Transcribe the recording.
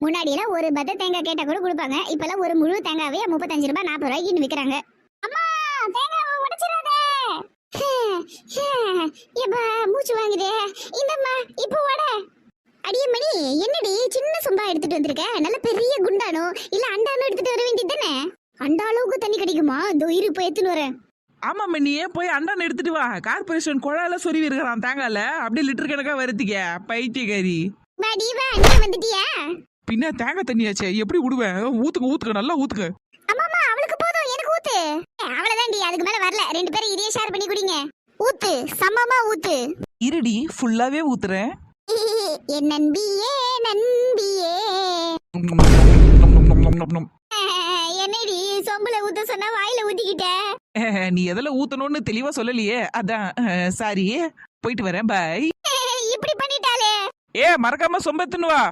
முன்னாடி எல்லாம் ஒரு பத்த தேங்காய் கேட்டா கூட கொடுப்பாங்க. இப்பெல்லாம் ஒரு முழு தேங்காவே 35 ரூபாய் 40 ரூபாய்க்கு விக்கிறாங்க. அம்மா தேங்காவை உடைச்சிராத. ஏப்பா மூச்சு வாங்குதே. இந்தம்மா இப்போ வட. அடியே மணி, என்னடி சின்ன சொம்பா எடுத்துட்டு வந்திருக்க? நல்ல பெரிய குண்டானோ இல்ல அண்டானோ எடுத்துட்டு வர வேண்டியது தானே? அண்டா அளவுக்கு தண்ணி கிடைக்குமா? இதோ இரு போய் எடுத்துன்னு வரேன். ஆமா மண்ணியே போய் அண்டான் எடுத்துட்டு வா. கார்பரேஷன் குழாயில சொருவி இருக்கிறான் தேங்காயில. அப்படியே லிட்டர் கணக்கா வருத்திக்க பைத்தியக்காரி. வாடி வா, நீ வந்துட்டியா? பின்ன தேங்காய் தண்ணியாச்சே எப்படி விடுவேன்? ஊத்துக்க நல்லா ஊத்துக்க. அம்மாமா அவளுக்கு போதும், எனக்கு ஊத்து. அவ்வளவுதான்டி, அதுக்கு மேல வரல. 2 பேரும் இதையே ஷேர் பண்ணி குடிங்க. ஊத்து, சமமா ஊத்து. இருடி ஃபுல்லாவே ஊத்துறேன். என் நண்பியே நண்பியே. என்னடி சொம்புல ஊத்த சொன்னா வாயில ஊத்திக்கிட்ட? நீ எதில் ஊத்தணும்னு தெளிவா சொல்லலையே, அதான். சாரி, போயிட்டு வரேன், பாய். இப்படி பண்ணிட்டாலே. மறக்காம சொம்பத்துன்னு வா.